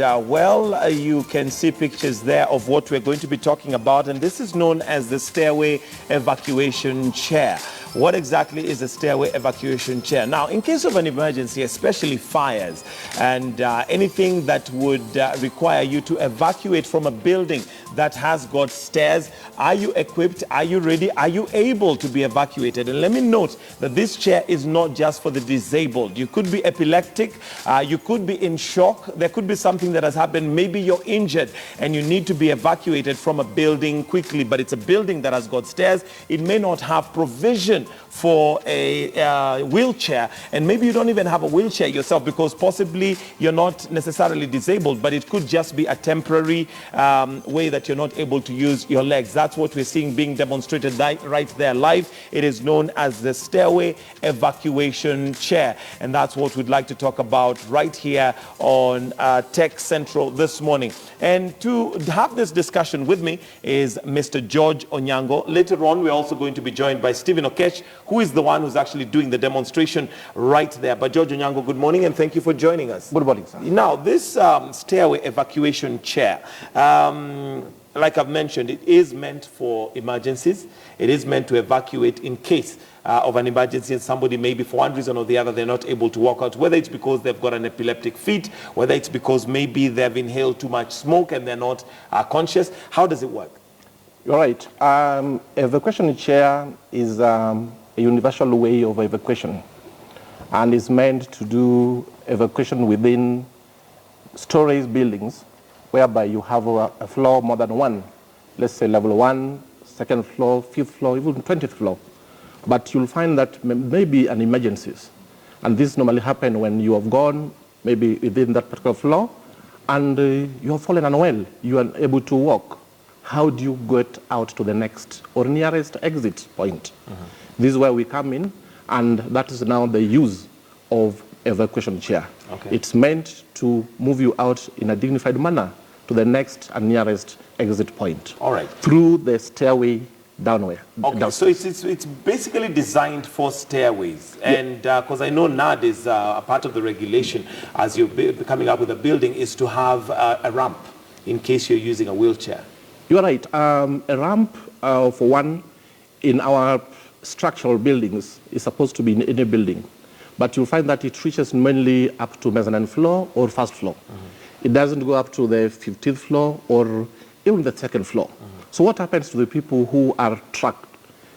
And you can see pictures there of what we're going to be talking about. And this is known as the stairway evacuation chair. What exactly is a stairway evacuation chair? Now, in case of an emergency, especially fires and anything that would require you to evacuate from a building that has got stairs, are you equipped? Are you ready? Are you able to be evacuated? And let me note that this chair is not just for the disabled. You could be epileptic, you could be in shock, there could be something that has happened, maybe you're injured and you need to be evacuated from a building quickly, but it's a building that has got stairs. It may not have provision for a wheelchair, and maybe you don't even have a wheelchair yourself because possibly you're not necessarily disabled, but it could just be a temporary way that you're not able to use your legs. That's what we're seeing being demonstrated right there live. It is known as the stairway evacuation chair, and that's what we'd like to talk about right here on Tech Central this morning. And to have this discussion with me is Mr. George Onyango. Later on, we're also going to be joined by Stephen Okesh, who is the one who's actually doing the demonstration right there. But George Onyango, good morning, and thank you for joining us. Good morning, sir. Now, this stairway evacuation chair, like I've mentioned, it is meant for emergencies. It is meant to evacuate in case of an emergency and somebody maybe for one reason or the other they're not able to walk out, whether it's because they've got an epileptic fit, whether it's because maybe they've inhaled too much smoke and they're not conscious. How does it work? You're right. Evacuation chair is a universal way of evacuation and is meant to do evacuation within storage buildings whereby you have a floor more than one. Let's say level 1, second floor, 5th floor, even 20th floor. But you'll find that maybe an emergencies. And this normally happens when you have gone maybe within that particular floor and you have fallen unwell, you are unable to walk. How do you get out to the next or nearest exit point? This is where we come in, and that is now the use of evacuation chair. Okay. It's meant to move you out in a dignified manner to the next and nearest exit point. All right. Through the stairway downward. Okay, so it's basically designed for stairways, and because I know nowadays a part of the regulation as you're coming up with a building is to have a ramp in case you're using a wheelchair. You're right. A ramp, for one, in our structural buildings is supposed to be in any building, but you'll find that it reaches mainly up to mezzanine floor or first floor. It doesn't go up to the 15th floor or even the second floor. So what happens to the people who are trapped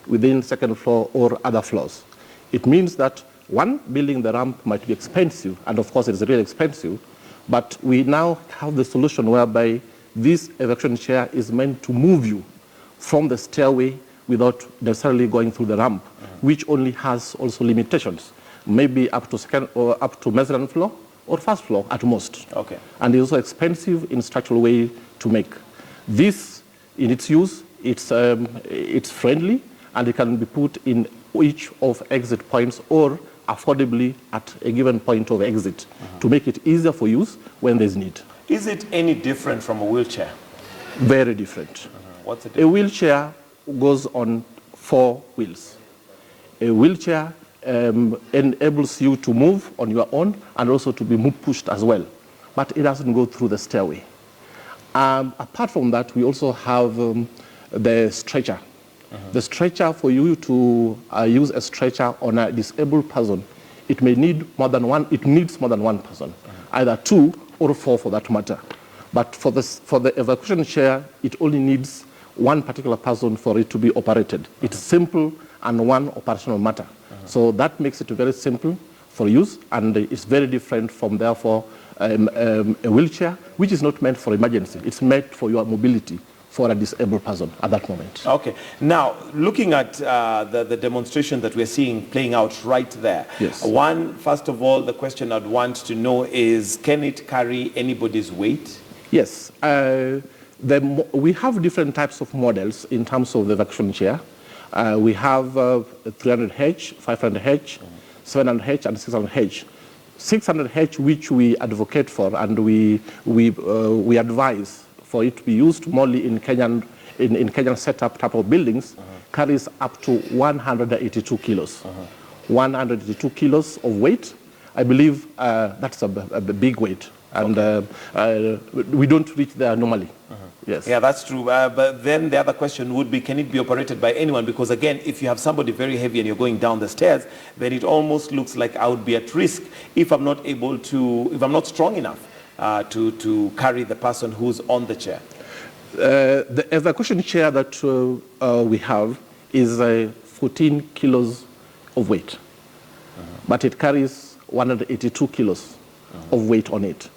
within second floor or other floors? It means that, one, building the ramp might be expensive, and of course it's really expensive, but we now have the solution whereby this evacuation chair is meant to move you from the stairway without necessarily going through the ramp, which only has also limitations, maybe up to second or up to mezzanine floor or first floor at most. Okay. And it's also expensive in structural way to make. This, in its use, it's friendly, and it can be put in each of exit points or affordably at a given point of exit to make it easier for use when there's need. Is it any different from a wheelchair? Very different. What's the A difference? wheelchair goes on 4 wheels. A wheelchair enables you to move on your own and also to be pushed as well, but it doesn't go through the stairway. Apart from that, we also have the stretcher. The stretcher, for you to use a stretcher on a disabled person, it may need more than one. It needs more than one person, either 2 or 4 for that matter. But for the evacuation chair, it only needs one particular person for it to be operated. It's simple and one operational matter. So that makes it very simple for use, and it's very different from, therefore, a wheelchair, which is not meant for emergency. It's meant for your mobility for a disabled person at that moment. Okay. Now, looking at the demonstration that we're seeing playing out right there. Yes. One, first of all, the question I'd want to know is, can it carry anybody's weight? Yes. We have different types of models in terms of the evacuation chair. We have 300H, 500H, 700H, and 600H. 600H, which we advocate for and we advise for it to be used mostly in Kenyan setup type of buildings, carries up to 182 kilos. 182 kilos of weight. I believe that's a big weight. and we don't reach there normally. Yes. Yeah, that's true. But then the other question would be, can it be operated by anyone? Because again, if you have somebody very heavy and you're going down the stairs, then it almost looks like I would be at risk if I'm not able to, if I'm not strong enough to carry the person who's on the chair. The evacuation chair that we have is 14 kilos of weight, but it carries 182 kilos of weight on it.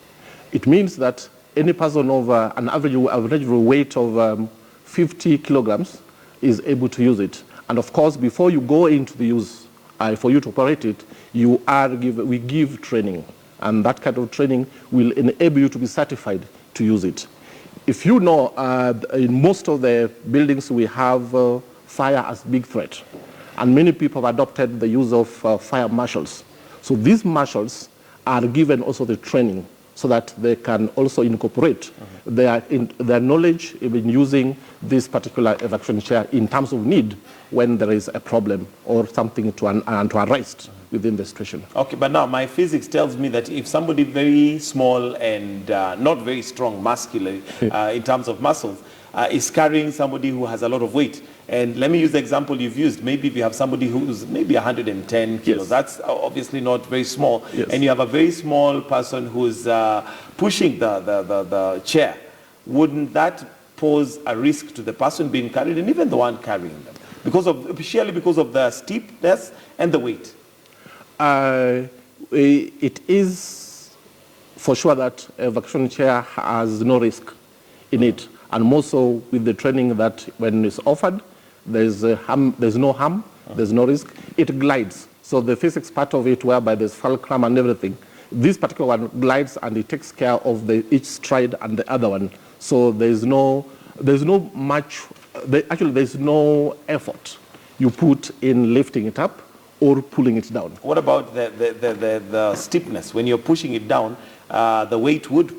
It means that any person of an average weight of 50 kilograms is able to use it. And of course, before you go into the use, for you to operate it, we give training. And that kind of training will enable you to be certified to use it. If you know, in most of the buildings we have fire as big threat. And many people have adopted the use of fire marshals. So these marshals are given also the training so that they can also incorporate their knowledge in using this particular evacuation chair in terms of need when there is a problem or something to arrest within the station. Okay, but now my physics tells me that if somebody very small and not very strong muscularly in terms of muscles is carrying somebody who has a lot of weight, and let me use the example you've used, maybe if you have somebody who's maybe 110 kilos, that's obviously not very small, and you have a very small person who's pushing the chair, wouldn't that pose a risk to the person being carried and even the one carrying them? Purely because of the steepness and the weight? It is for sure that evacuation chair has no risk in it, and more so with the training that when it's offered, there's no harm, there's no risk. It glides. So the physics part of it, whereby there's fulcrum and everything, this particular one glides and it takes care of each stride and the other one. So there's no effort you put in lifting it up or pulling it down. What about the steepness? When you're pushing it down, the weight would,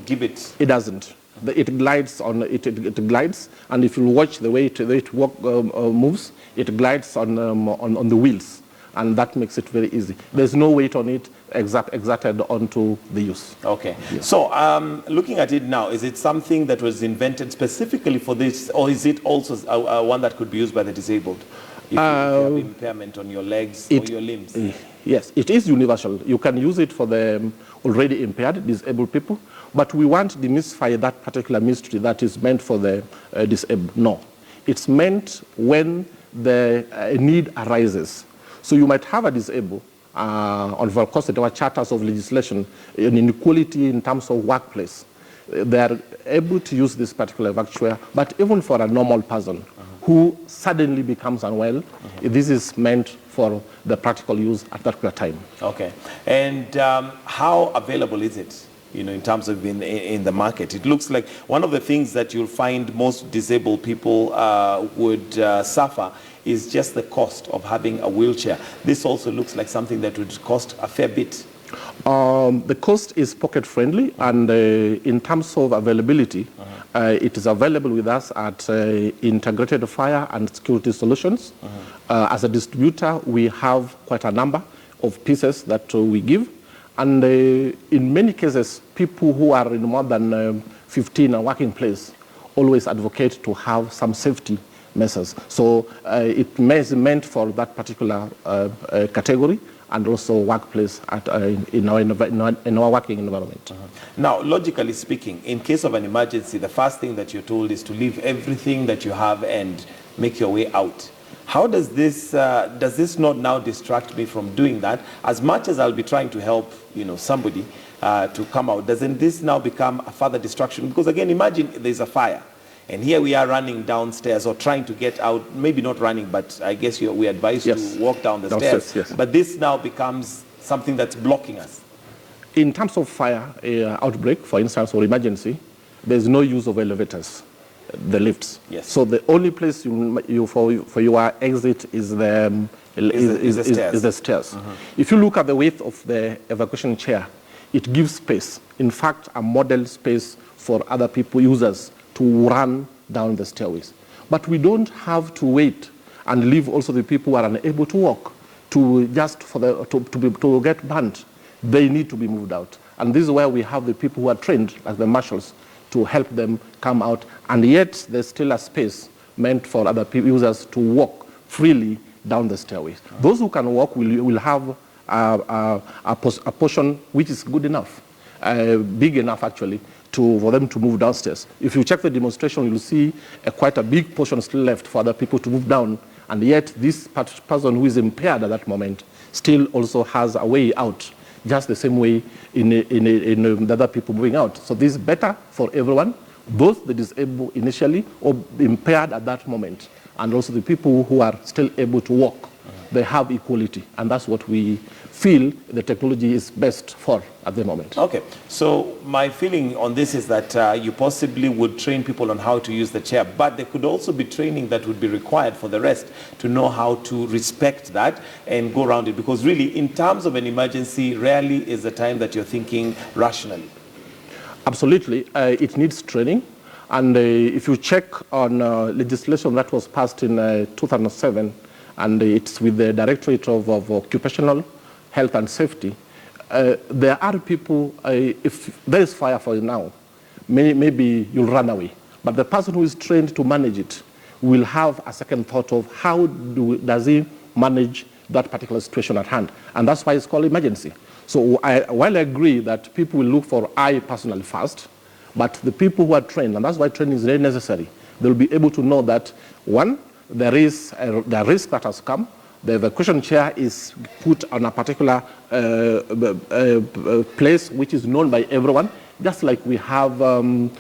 give it. It doesn't. It glides it glides, and if you watch the way it moves, it glides on the wheels, and that makes it very easy. There's no weight on it exerted onto the use. Okay. Yes. So looking at it now, is it something that was invented specifically for this, or is it also one that could be used by the disabled? If you have impairment on your legs or your limbs? Yes, it is universal. You can use it for the already impaired, disabled people, but we want to demystify that particular mystery that is meant for the disabled. No, it's meant when the need arises. So you might have a disabled, of course there are charters of legislation, an inequality in terms of workplace. They are able to use this particular evacuator, but even for a normal person who suddenly becomes unwell, this is meant for the practical use at that particular time. Okay. And how available is it, in terms of in the market? It looks like one of the things that you'll find most disabled people would suffer is just the cost of having a wheelchair. This also looks like something that would cost a fair bit. The cost is pocket friendly, and in terms of availability, it is available with us at Integrated Fire and Security Solutions. As a distributor, we have quite a number of pieces that we give, and in many cases, people who are in more than 15 a working place always advocate to have some safety measures. So it is meant for that particular category, and also workplace in our working environment. Now, logically speaking, in case of an emergency, the first thing that you're told is to leave everything that you have and make your way out. How does this not now distract me from doing that? As much as I'll be trying to help, somebody to come out, doesn't this now become a further distraction? Because again, imagine there's a fire. And here we are running downstairs or trying to get out, maybe not running, but I guess we advise to walk down the stairs. Yes. But this now becomes something that's blocking us. In terms of fire outbreak, for instance, or emergency, there's no use of elevators, the lifts. Yes. So the only place for your exit is the stairs. If you look at the width of the evacuation chair, it gives space. In fact, a model space for other people, users, to run down the stairways. But we don't have to wait and leave also the people who are unable to walk to get burnt. They need to be moved out. And this is where we have the people who are trained, like the marshals, to help them come out. And yet there's still a space meant for other users to walk freely down the stairways. Those who can walk will have a portion which is good enough, big enough actually, for them to move downstairs. If you check the demonstration, you'll see quite a big portion still left for other people to move down. And yet this person who is impaired at that moment still also has a way out, just the same way in the other people moving out. So this is better for everyone, both the disabled initially or impaired at that moment, and also the people who are still able to walk. They have equality, and that's what we feel the technology is best for at the moment. Okay, so my feeling on this is that you possibly would train people on how to use the chair, but there could also be training that would be required for the rest to know how to respect that and go around it, because really in terms of an emergency, rarely is the time that you're thinking rationally. Absolutely, it needs training. And if you check on legislation that was passed in 2007, and it's with the Directorate of Occupational Health and Safety, there are people, if there is fire for you now, maybe you'll run away. But the person who is trained to manage it will have a second thought of how does he manage that particular situation at hand. And that's why it's called emergency. So while I agree that people will look for I personally first, but the people who are trained, and that's why training is very necessary, they'll be able to know that, one, there is the risk that has come. The evacuation chair is put on a particular place which is known by everyone, just like we have any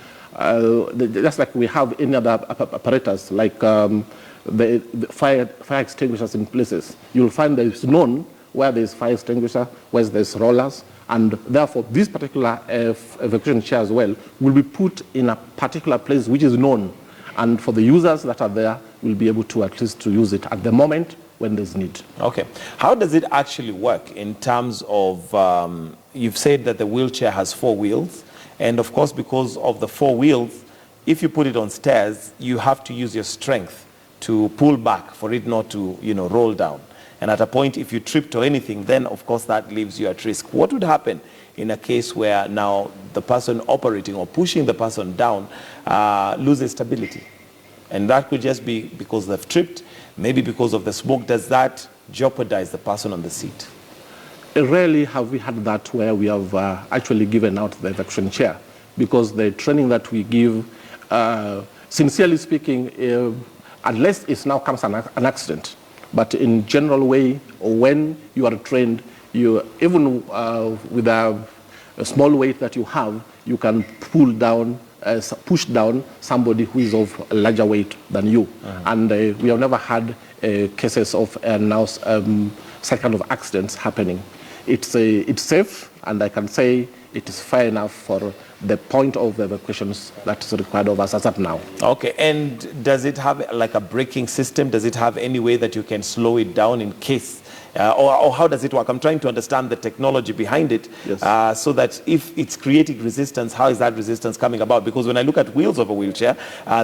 other apparatus, like the fire extinguishers in places. You'll find that it's known where there's fire extinguisher, where there's rollers, and therefore this particular evacuation chair as well will be put in a particular place which is known, and for the users that are there will be able to at least to use it at the moment when there's need. Okay. How does it actually work in terms of, you've said that the wheelchair has 4 wheels, and of course because of the 4 wheels, if you put it on stairs, you have to use your strength to pull back for it not to, roll down. And at a point, if you tripped or anything, then of course that leaves you at risk. What would happen in a case where now the person operating or pushing the person down loses stability? And that could just be because they've tripped, maybe because of the smoke. Does that jeopardize the person on the seat? Rarely have we had that where we have actually given out the evacuation chair, because the training that we give, sincerely speaking, unless it now comes an accident, but in general way, when you are trained, you even with a small weight that you have, you can push down somebody who is of a larger weight than you. And we have never had cases of such kind of accidents happening. It's safe, and I can say it is fair enough for the point of the evacuations that is required of us as of now. Okay, and does it have like a braking system? Does it have any way that you can slow it down in case? Or how does it work? I'm trying to understand the technology behind it, yes. So that if it's creating resistance, how is that resistance coming about? Because when I look at wheels of a wheelchair,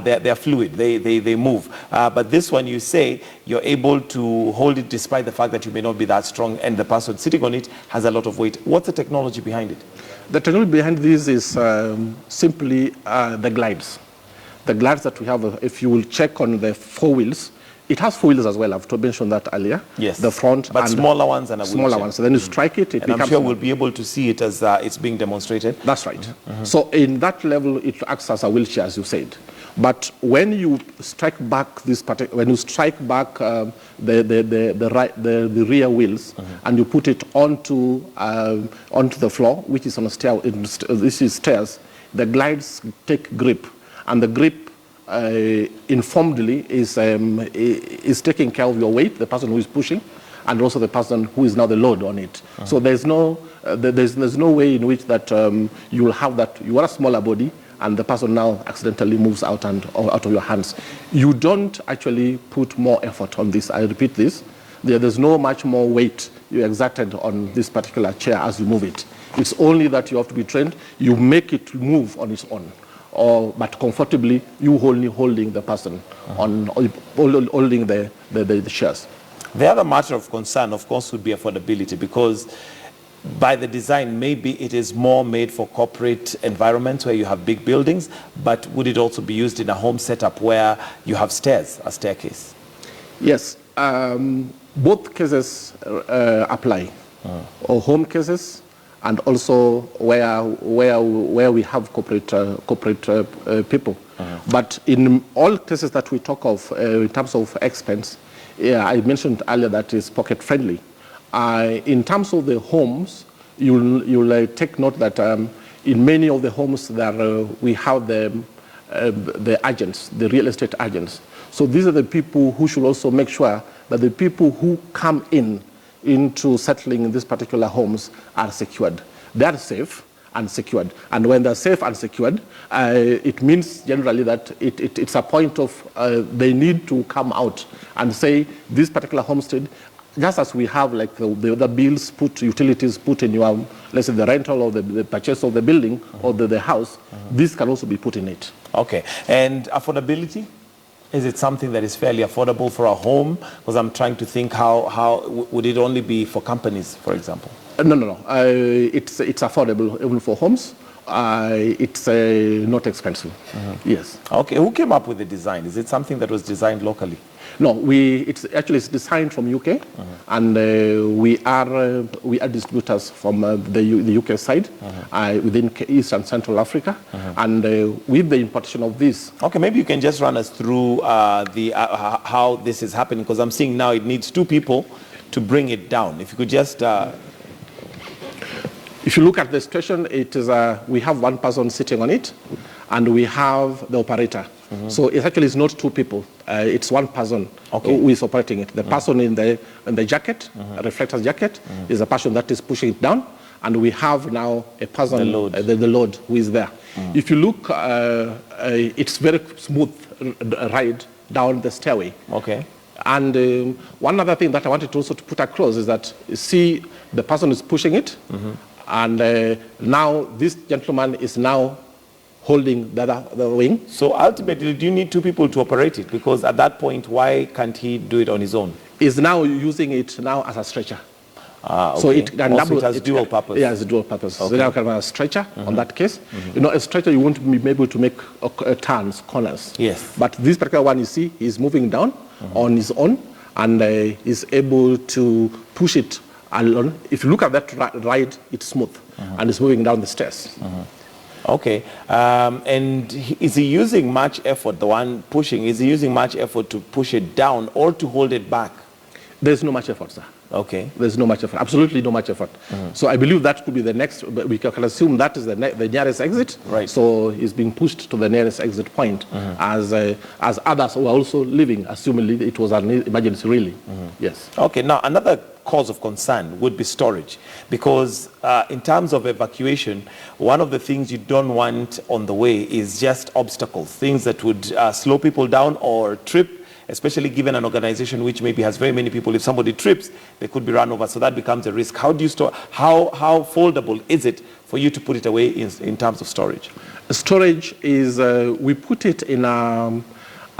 they're fluid, they move. But this one, you say you're able to hold it despite the fact that you may not be that strong, and the person sitting on it has a lot of weight. What's the technology behind it? The technology behind this is simply the glides. The glides that we have, if you will check on the 4 wheels, it has 4 wheels as well. I've mentioned that earlier. Yes. The front, but and smaller ones and a smaller ones. So then you strike it. And I'm sure we'll be able to see it as it's being demonstrated. That's right. So in that level, it acts as a wheelchair, as you said. But when you strike back the rear wheels and you put it onto the floor, which is on a stair, this is stairs, the glides take grip, and the grip informedly is taking care of your weight, the person who is pushing, and also the person who is now the load on it. So there's no way in which that you will have that. You are a smaller body, and the person now accidentally moves out of your hands. You don't actually put more effort on this. I repeat this. There's no much more weight you exerted on this particular chair as you move it. It's only that you have to be trained. You make it move on its own. But comfortably, you holding the person on holding the chairs. The other matter of concern, of course, would be affordability, because by the design, maybe it is more made for corporate environments where you have big buildings, but would it also be used in a home setup where you have stairs, a staircase? Yes, both cases apply, or home cases, and also where we have corporate people. But in all cases that we talk of in terms of expense, I mentioned earlier that is pocket friendly. In terms of the homes, you'll take note that in many of the homes there we have the agents, the real estate agents. So these are the people who should also make sure that the people who come into settling in these particular homes are secured. They are safe and secured. And when they're safe and secured, it means generally that it's a point of they need to come out and say this particular homestead, just as we have like the other bills utilities put in your, let's say the rental or the purchase of the building or the house, this can also be put in it. Okay, and affordability? Is it something that is fairly affordable for a home? Because I'm trying to think how would it only be for companies, for example? No. It's affordable even for homes. It's not expensive. Yes. Okay. Who came up with the design? Is it something that was designed locally? No, it's designed from UK, and we are distributors from the UK side within East and Central Africa, and with the importation of this. Okay, maybe you can just run us through how this is happening, because I'm seeing now it needs 2 people to bring it down. If you could just. If you look at the situation, it is we have 1 person sitting on it, and we have the operator. So it's not 2 people. It's 1 person who is operating it. The person in the jacket, reflector's jacket, is the person that is pushing it down, and we have now a person, the load who is there. If you look, it's very smooth ride down the stairway. Okay. And one other thing that I wanted also to put across is that, see, the person is pushing it, and now this gentleman is now holding the wing. So ultimately, do you need 2 people to operate it? Because at that point, why can't he do it on his own? He's now using it now as a stretcher. Okay. So it can also it has dual purpose. Yeah, it's dual purpose. Okay. So now kind of a stretcher on that case. You know, a stretcher, you won't be able to make turns, corners. Yes. But this particular one, you see, he's moving down on his own, and is able to push it along. If you look at that ride, it's smooth, and it's moving down the stairs. Okay, and is he using much effort, the one pushing, is he using much effort to push it down or to hold it back? There's no much effort, sir. Okay. There's no much effort, absolutely no much effort. So I believe that could be the next, we can assume that is the nearest exit. Right. So he's being pushed to the nearest exit point, as others who are also living, assuming it was an emergency, really. Yes. Okay, now another cause of concern would be storage, because in terms of evacuation, one of the things you don't want on the way is just obstacles, things that would slow people down or trip, especially given an organization which maybe has very many people. If somebody trips, they could be run over, so that becomes a risk. How do you store, how foldable is it for you to put it away in terms of storage? Storage is, we put it in a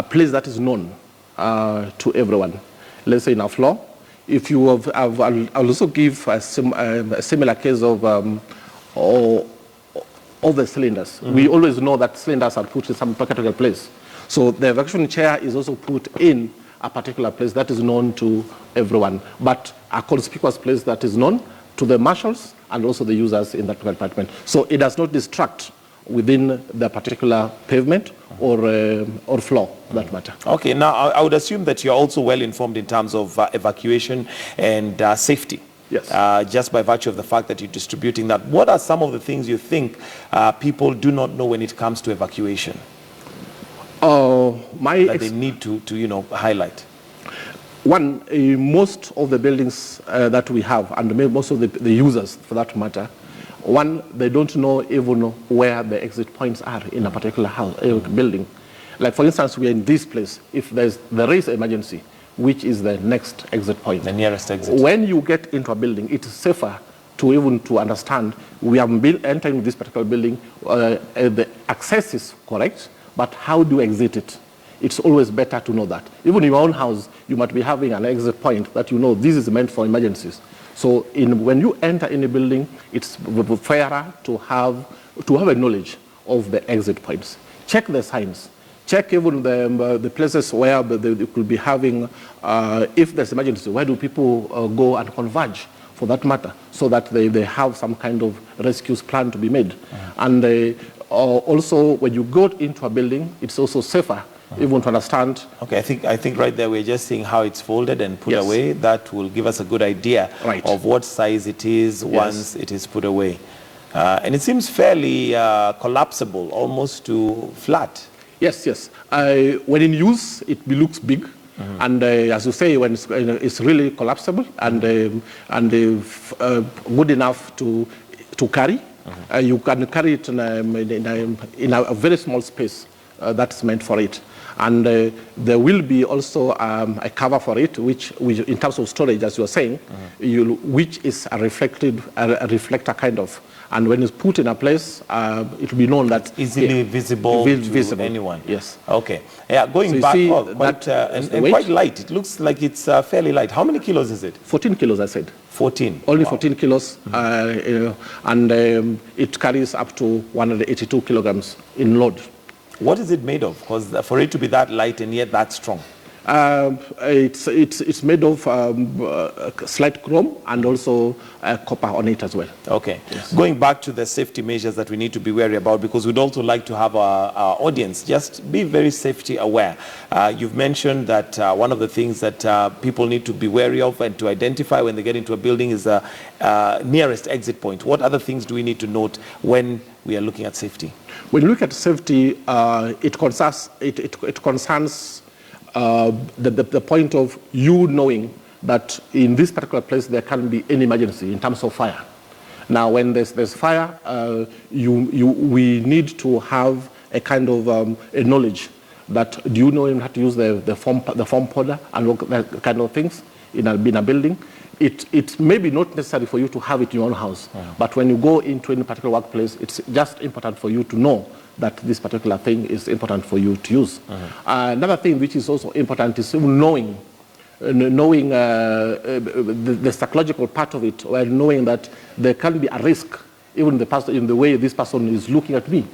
place that is known to everyone. Let's say in a floor. If you have, I'll also give a similar case of all the cylinders. We always know that cylinders are put in some particular place. So the evacuation chair is also put in a particular place that is known to everyone, but a conspicuous place that is known to the marshals and also the users in that department. So it does not distract within the particular pavement or floor, for that matter. Okay, now I would assume that you're also well informed in terms of evacuation and safety. Yes. Just by virtue of the fact that you're distributing that. What are some of the things you think people do not know when it comes to evacuation? That they need to highlight? One, most of the buildings that we have, and most of the users for that matter, one, they don't know even where the exit points are in a particular house, building. Like for instance, we are in this place. If there is an emergency, which is the next exit point? The nearest exit. When you get into a building, it is safer to understand we have been entering this particular building. The access is correct, but how do you exit it? It's always better to know that. Even in your own house, you might be having an exit point that you know this is meant for emergencies. So when you enter any building, it's fairer to have a knowledge of the exit points. Check the signs. Check even the places where they could be having, if there's emergency, where do people go and converge, for that matter, so that they have some kind of rescue plan to be made. And also, when you go into a building, it's also safer, even to understand. Okay, I think right there we're just seeing how it's folded and put away. That will give us a good idea of what size it is once it is put away. And it seems fairly collapsible, almost to flat. Yes, yes. When in use, it looks big. And as you say, when it's really collapsible and good enough to carry, you can carry it in a very small space that's meant for it. And there will be also a cover for it, which in terms of storage, as you were saying, which is a reflector kind of. And when it's put in a place, it will be known that easily visible to anyone. Yes. Okay. Yeah, going so back, and quite light. It looks like it's fairly light. How many kilos is it? 14 kilos, I said. 14. Only 14 kilos, and it carries up to 182 kilograms in load. What is it made of? Because for it to be that light and yet that strong. It's made of slight chrome and also copper on it as well. Okay. Yes. Going back to the safety measures that we need to be wary about, because we'd also like to have our audience just be very safety aware. You've mentioned that one of the things that people need to be wary of and to identify when they get into a building is the nearest exit point. What other things do we need to note when we are looking at safety? When you look at safety, it concerns the point of you knowing that in this particular place there can be any emergency in terms of fire. Now, when there's fire, we need to have a kind of a knowledge that do you know how to use the foam powder and all that kind of things in a building. It may be not necessary for you to have it in your own house, but when you go into any particular workplace, it's just important for you to know that this particular thing is important for you to use. Another thing which is also important is knowing the psychological part of it, or knowing that there can be a risk, even in the way this person is looking at me.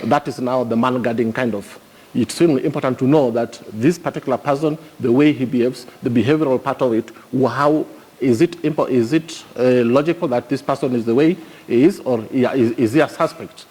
That is now the man guarding kind of. It's extremely important to know that this particular person, the way he behaves, the behavioral part of it, how is it logical that this person is the way he is, or is he a suspect?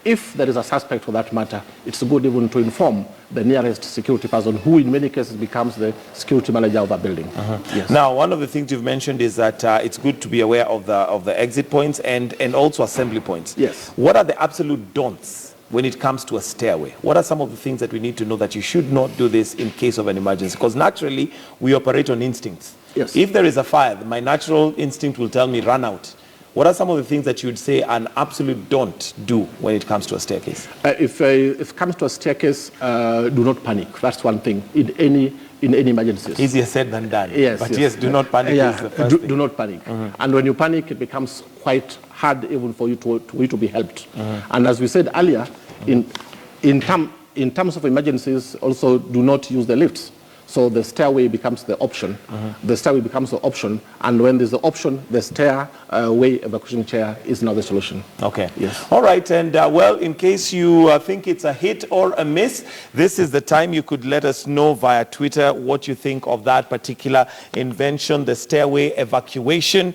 If there is a suspect for that matter, it's good even to inform the nearest security person, who in many cases becomes the security manager of a building. Yes. Now, one of the things you've mentioned is that it's good to be aware of the exit points and also assembly points. Yes. What are the absolute don'ts when it comes to a stairway? What are some of the things that we need to know that you should not do this in case of an emergency? Because naturally, we operate on instincts. Yes. If there is a fire, my natural instinct will tell me run out. What are some of the things that you would say an absolute don't do when it comes to a staircase? If it comes to a staircase, do not panic. That's one thing in any emergencies. Easier said than done. Yes, but yes, do not panic is the first thing. Do not panic. And when you panic, it becomes quite hard even for you to be helped. And as we said earlier, in terms of emergencies, also do not use the lifts. So the stairway becomes the option. The stairway becomes the option, and when there's the option, the stairway evacuation chair is now the solution. Okay. Yes. All right, and well, in case you think it's a hit or a miss, this is the time you could let us know via Twitter what you think of that particular invention, the stairway evacuation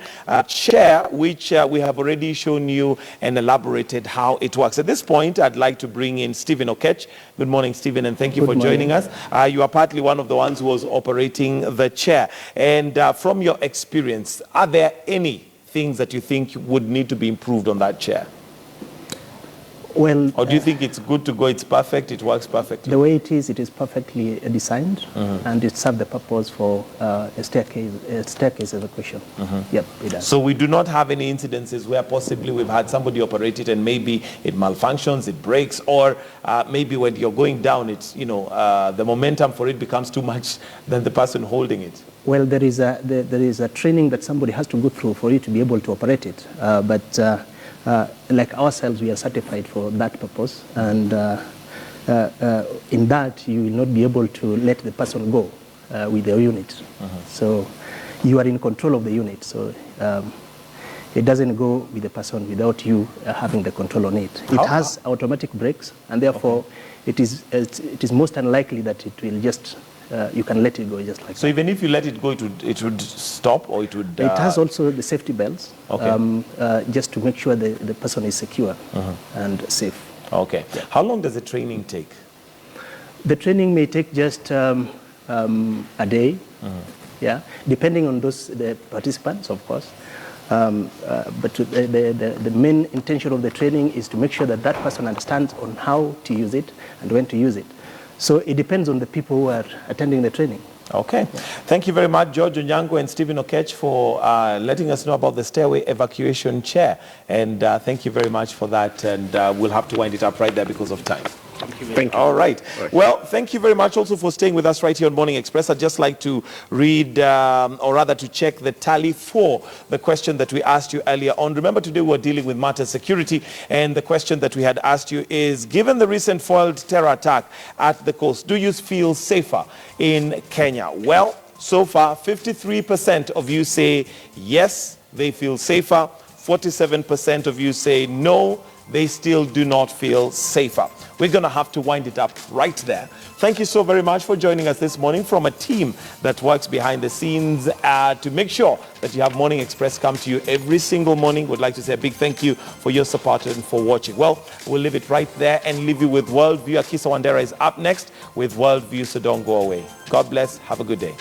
chair, which we have already shown you and elaborated how it works. At this point, I'd like to bring in Stephen Okech. Good morning, Stephen, and thank you for joining us. You are partly one of the ones who was operating the chair. And from your experience, are there any things that you think would need to be improved on that chair? Well, or do you think it's good to go, it's perfect, it works perfectly? The way it is perfectly designed, and it serves the purpose for a staircase evacuation. Yep, it does. So we do not have any incidences where possibly we've had somebody operate it and maybe it malfunctions, it breaks, or maybe when you're going down, it's, the momentum for it becomes too much than the person holding it. Well, there is a training that somebody has to go through for you to be able to operate it. But like ourselves, we are certified for that purpose, and in that you will not be able to let the person go with their unit. So you are in control of the unit. So it doesn't go with the person without you having the control on it. It has automatic brakes, and therefore it is most unlikely that it will just, you can let it go just like so that. Even if you let it go, it would stop, or it would... It has also the safety belts, just to make sure the person is secure and safe. Okay. Yeah. How long does the training take? The training may take just a day, depending on the participants, of course. But the main intention of the training is to make sure that that person understands on how to use it and when to use it. So it depends on the people who are attending the training. Okay. Thank you very much, George Onyango and Stephen Okech, for letting us know about the stairway evacuation chair. And thank you very much for that. And we'll have to wind it up right there because of time. Thank you. All right. Well, thank you very much also for staying with us right here on Morning Express. I'd just like to read, or rather to check the tally for the question that we asked you earlier on. Remember, today we're dealing with matter security, and the question that we had asked you is, given the recent foiled terror attack at the coast, do you feel safer in Kenya? Well, so far, 53% of you say yes, they feel safer. 47% of you say no, they still do not feel safer. We're going to have to wind it up right there. Thank you so very much for joining us this morning from a team that works behind the scenes to make sure that you have Morning Express come to you every single morning. Would like to say a big thank you for your support and for watching. Well, we'll leave it right there and leave you with Worldview. Akisa Wandera is up next with Worldview, so don't go away. God bless. Have a good day.